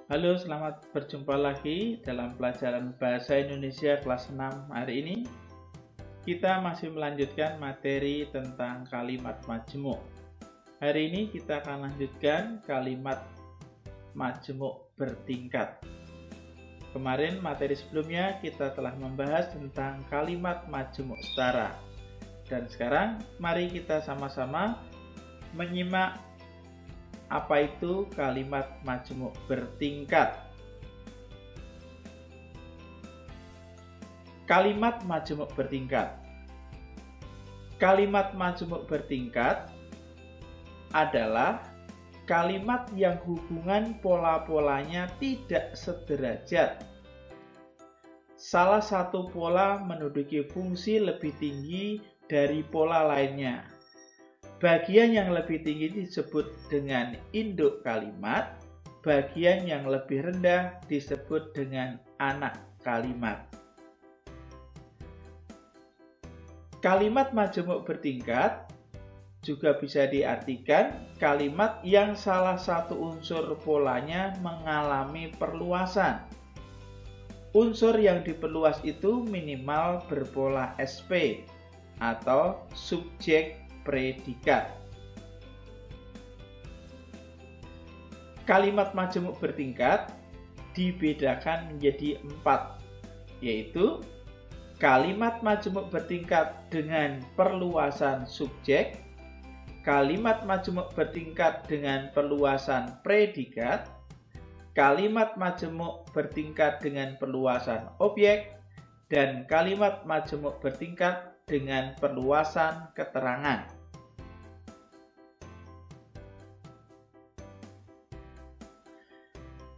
Halo, selamat berjumpa lagi dalam pelajaran Bahasa Indonesia kelas 6 hari ini. Kita masih melanjutkan materi tentang kalimat majemuk. Hari ini kita akan lanjutkan kalimat majemuk bertingkat. Kemarin materi sebelumnya kita telah membahas tentang kalimat majemuk setara. Dan sekarang mari kita sama-sama menyimak apa itu kalimat majemuk bertingkat. Kalimat majemuk bertingkat. Kalimat majemuk bertingkat adalah kalimat yang hubungan pola-polanya tidak sederajat. Salah satu pola menduduki fungsi lebih tinggi dari pola lainnya. Bagian yang lebih tinggi disebut dengan induk kalimat, bagian yang lebih rendah disebut dengan anak kalimat. Kalimat majemuk bertingkat juga bisa diartikan kalimat yang salah satu unsur polanya mengalami perluasan. Unsur yang diperluas itu minimal berpola SP atau subjek predikat. Kalimat majemuk bertingkat dibedakan menjadi 4, yaitu kalimat majemuk bertingkat dengan perluasan subjek, kalimat majemuk bertingkat dengan perluasan predikat, kalimat majemuk bertingkat dengan perluasan objek, dan kalimat majemuk bertingkat dengan perluasan keterangan.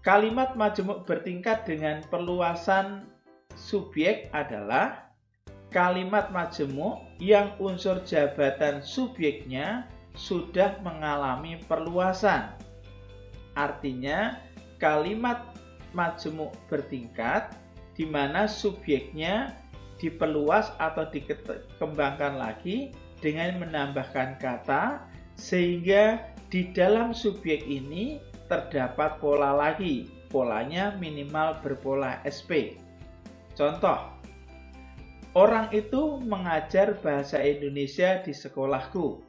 Kalimat majemuk bertingkat dengan perluasan subjek adalah kalimat majemuk yang unsur jabatan subjeknya sudah mengalami perluasan. Artinya, kalimat majemuk bertingkat di mana subjeknya diperluas atau dikembangkan lagi dengan menambahkan kata, sehingga di dalam subjek ini terdapat pola lagi. Polanya minimal berpola SP. Contoh, orang itu mengajar bahasa Indonesia di sekolahku.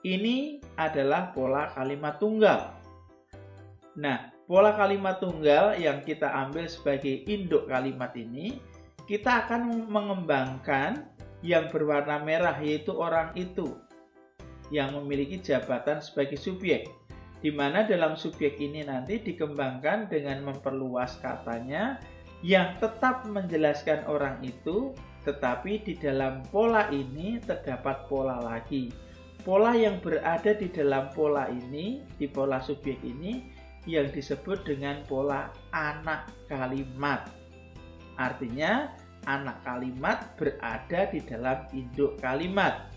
Ini adalah pola kalimat tunggal. Nah, pola kalimat tunggal yang kita ambil sebagai induk kalimat ini, kita akan mengembangkan yang berwarna merah, yaitu orang itu yang memiliki jabatan sebagai subjek, di mana dalam subjek ini nanti dikembangkan dengan memperluas katanya yang tetap menjelaskan orang itu, tetapi di dalam pola ini terdapat pola lagi. Pola yang berada di dalam pola ini, di pola subjek ini, yang disebut dengan pola anak kalimat. Artinya, anak kalimat berada di dalam induk kalimat.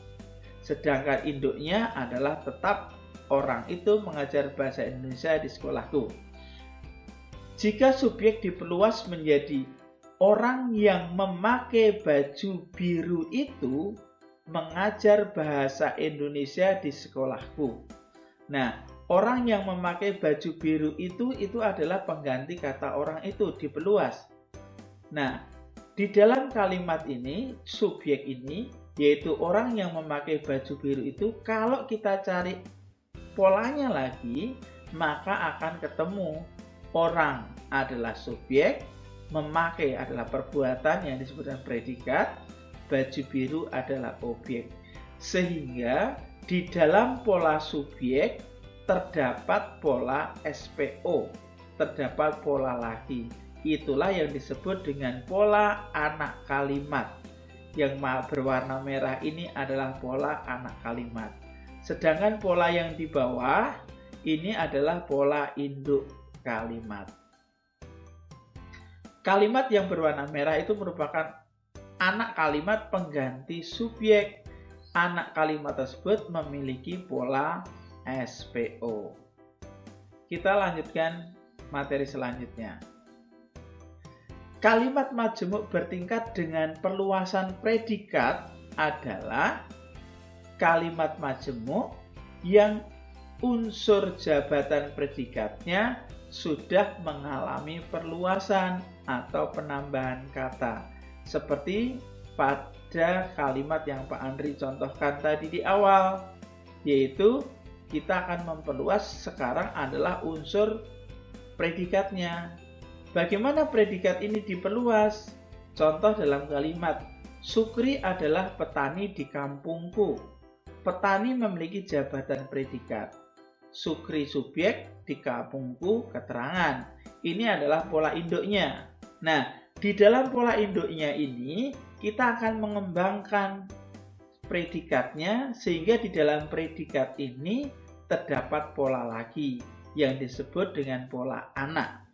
Sedangkan induknya adalah tetap orang itu mengajar bahasa Indonesia di sekolahku. Jika subjek diperluas menjadi orang yang memakai baju biru itu mengajar bahasa Indonesia di sekolahku. Nah, orang yang memakai baju biru itu adalah pengganti kata orang itu diperluas. Nah, di dalam kalimat ini, subjek ini, yaitu orang yang memakai baju biru itu, kalau kita cari polanya lagi, maka akan ketemu orang adalah subjek, memakai adalah perbuatan yang disebut dengan predikat, baju biru adalah objek. Sehingga di dalam pola subjek terdapat pola SPO, terdapat pola lagi. Itulah yang disebut dengan pola anak kalimat. Yang berwarna merah ini adalah pola anak kalimat. Sedangkan pola yang di bawah ini adalah pola induk kalimat. Kalimat yang berwarna merah itu merupakan anak kalimat pengganti subjek. Anak kalimat tersebut memiliki pola SPO. Kita lanjutkan materi selanjutnya. Kalimat majemuk bertingkat dengan perluasan predikat adalah kalimat majemuk yang unsur jabatan predikatnya sudah mengalami perluasan atau penambahan kata. Seperti pada kalimat yang Pak Andri contohkan tadi di awal, yaitu kita akan memperluas sekarang adalah unsur predikatnya. Bagaimana predikat ini diperluas? Contoh dalam kalimat, Sukri adalah petani di kampungku. Petani memiliki jabatan predikat. Sukri subjek, di kampungku keterangan. Ini adalah pola induknya. Nah, di dalam pola induknya ini kita akan mengembangkan predikatnya sehingga di dalam predikat ini terdapat pola lagi yang disebut dengan pola anak.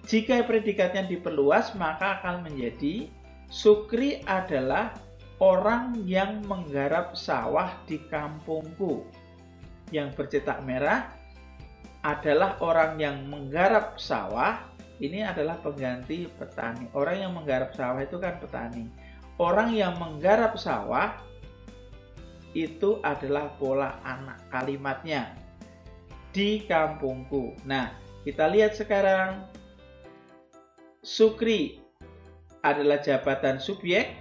Jika predikatnya diperluas, maka akan menjadi Sukri adalah orang yang menggarap sawah di kampungku. Yang bercetak merah adalah orang yang menggarap sawah. Ini adalah pengganti petani. Orang yang menggarap sawah itu kan petani. Orang yang menggarap sawah itu adalah pola anak kalimatnya. Di kampungku. Nah, kita lihat sekarang. Sukri adalah jabatan subjek,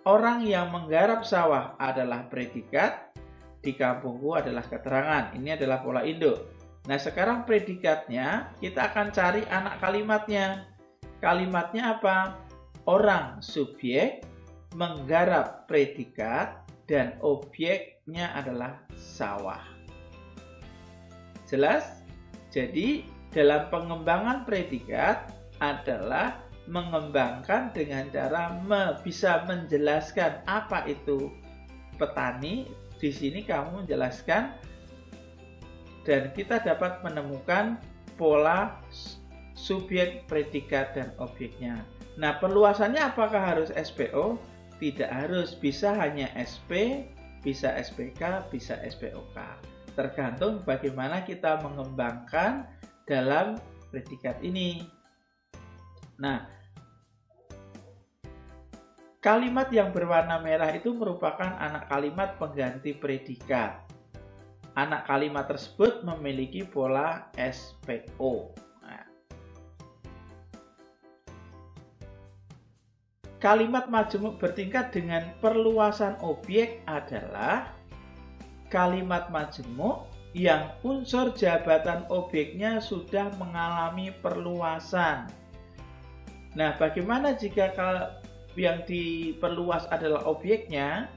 orang yang menggarap sawah adalah predikat, di kampungku adalah keterangan. Ini adalah pola induk. Nah, sekarang predikatnya kita akan cari anak kalimatnya. Kalimatnya apa? Orang subjek menggarap predikat dan objeknya adalah sawah. Jelas? Jadi, dalam pengembangan predikat adalah mengembangkan dengan cara bisa menjelaskan apa itu petani. Di sini kamu menjelaskan dan kita dapat menemukan pola subjek, predikat, dan objeknya. Nah, perluasannya apakah harus SPO? Tidak harus, bisa hanya SP, bisa SPK, bisa SPOK. Tergantung bagaimana kita mengembangkan dalam predikat ini. Nah, kalimat yang berwarna merah itu merupakan anak kalimat pengganti predikat. Anak kalimat tersebut memiliki pola SPO. Nah, kalimat majemuk bertingkat dengan perluasan objek adalah kalimat majemuk yang unsur jabatan objeknya sudah mengalami perluasan. Nah, bagaimana jika yang diperluas adalah objeknya?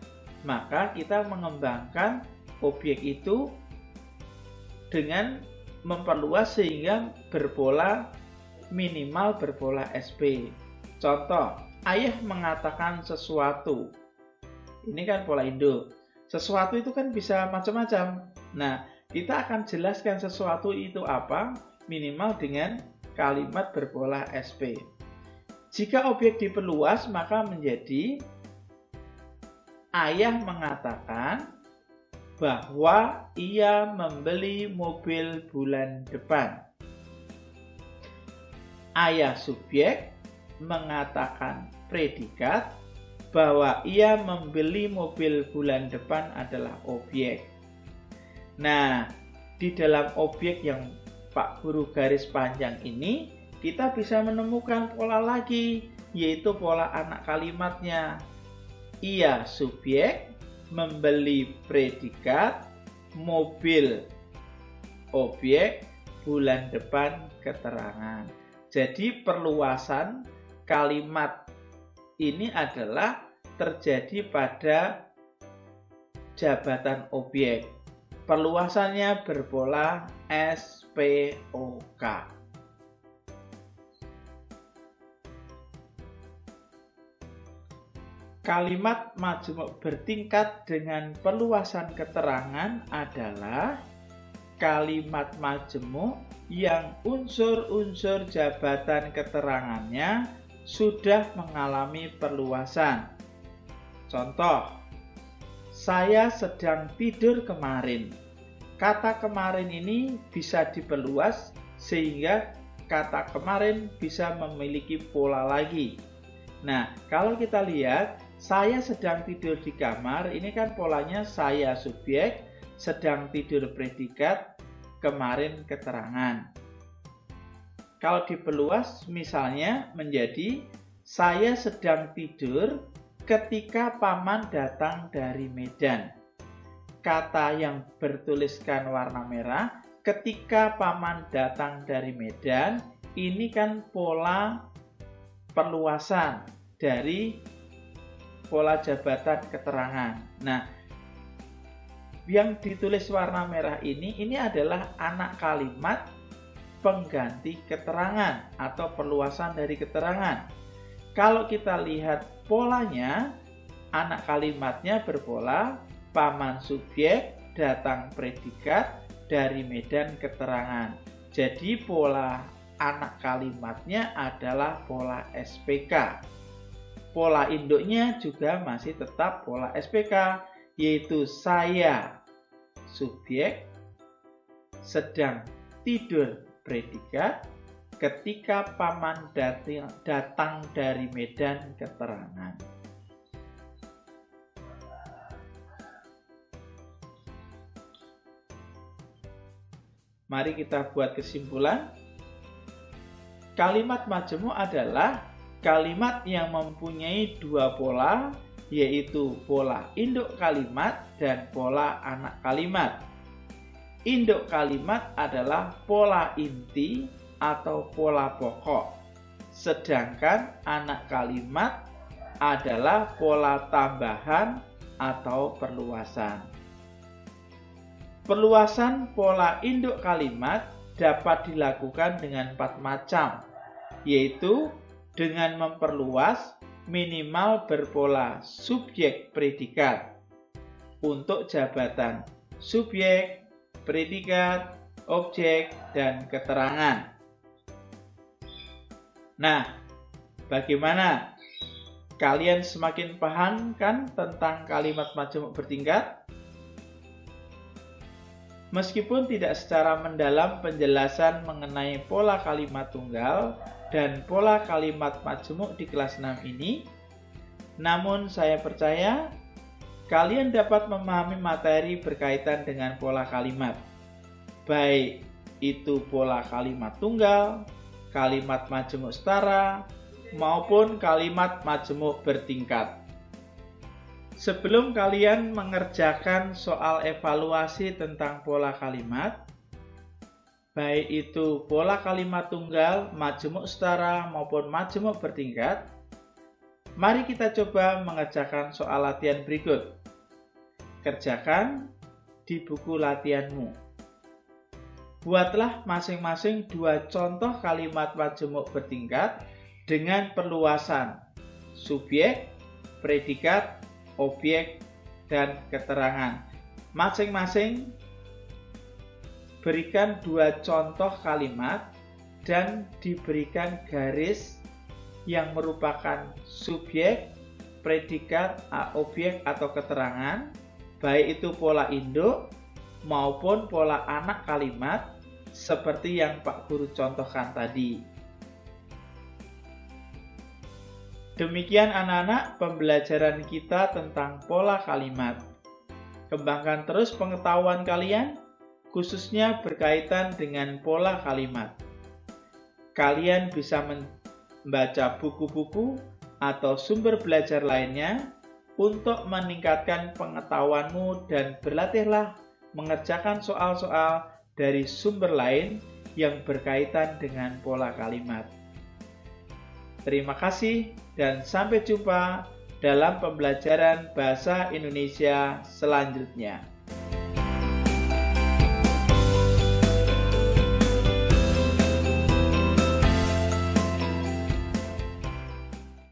Maka kita mengembangkan objek itu dengan memperluas sehingga berpola minimal berpola SP. Contoh, ayah mengatakan sesuatu. Ini kan pola induk. Sesuatu itu kan bisa macam-macam. Nah, kita akan jelaskan sesuatu itu apa minimal dengan kalimat berpola SP. Jika objek diperluas, maka menjadi ayah mengatakan bahwa ia membeli mobil bulan depan. Ayah subjek mengatakan predikat bahwa ia membeli mobil bulan depan adalah objek. Nah, di dalam objek yang Pak Guru garis panjang ini, kita bisa menemukan pola lagi, yaitu pola anak kalimatnya. Ia subjek membeli predikat, mobil objek, bulan depan keterangan. Jadi perluasan kalimat ini adalah terjadi pada jabatan objek. Perluasannya berpola SPOK. Kalimat majemuk bertingkat dengan perluasan keterangan adalah kalimat majemuk yang unsur-unsur jabatan keterangannya sudah mengalami perluasan. Contoh, saya sedang tidur kemarin. Kata kemarin ini bisa diperluas sehingga kata kemarin bisa memiliki pola lagi. Nah, kalau kita lihat, saya sedang tidur di kamar, ini kan polanya saya subjek, sedang tidur predikat, kemarin keterangan. Kalau diperluas misalnya menjadi saya sedang tidur ketika paman datang dari Medan. Kata yang bertuliskan warna merah, ketika paman datang dari Medan, ini kan pola perluasan dari pola jabatan keterangan. Nah, yang ditulis warna merah ini adalah anak kalimat pengganti keterangan atau perluasan dari keterangan. Kalau kita lihat polanya, anak kalimatnya berpola paman subjek, datang predikat, dari Medan keterangan. Jadi pola anak kalimatnya adalah pola SPK. Pola induknya juga masih tetap pola SPK, yaitu saya subjek, sedang tidur predikat, ketika paman datang dari Medan keterangan. Mari kita buat kesimpulan. Kalimat majemuk adalah kalimat yang mempunyai dua pola, yaitu pola induk kalimat dan pola anak kalimat. Induk kalimat adalah pola inti atau pola pokok, sedangkan anak kalimat adalah pola tambahan atau perluasan. Perluasan pola induk kalimat dapat dilakukan dengan 4 macam, yaitu dengan memperluas minimal berpola subjek predikat untuk jabatan subjek, predikat, objek, dan keterangan. Nah, bagaimana? Kalian semakin paham kan tentang kalimat majemuk bertingkat? Meskipun tidak secara mendalam penjelasan mengenai pola kalimat tunggal dan pola kalimat majemuk di kelas 6 ini, namun saya percaya kalian dapat memahami materi berkaitan dengan pola kalimat, baik itu pola kalimat tunggal, kalimat majemuk setara, maupun kalimat majemuk bertingkat. Sebelum kalian mengerjakan soal evaluasi tentang pola kalimat, baik itu pola kalimat tunggal, majemuk setara, maupun majemuk bertingkat, mari kita coba mengerjakan soal latihan berikut. Kerjakan di buku latihanmu. Buatlah masing-masing 2 contoh kalimat majemuk bertingkat dengan perluasan subjek, predikat, objek, dan keterangan. Masing-masing berikan 2 contoh kalimat dan diberikan garis yang merupakan subjek, predikat, objek atau keterangan, baik itu pola induk maupun pola anak kalimat seperti yang Pak Guru contohkan tadi. Demikian anak-anak pembelajaran kita tentang pola kalimat. Kembangkan terus pengetahuan kalian, khususnya berkaitan dengan pola kalimat. Kalian bisa membaca buku-buku atau sumber belajar lainnya untuk meningkatkan pengetahuanmu dan berlatihlah mengerjakan soal-soal dari sumber lain yang berkaitan dengan pola kalimat. Terima kasih dan sampai jumpa dalam pembelajaran bahasa Indonesia selanjutnya.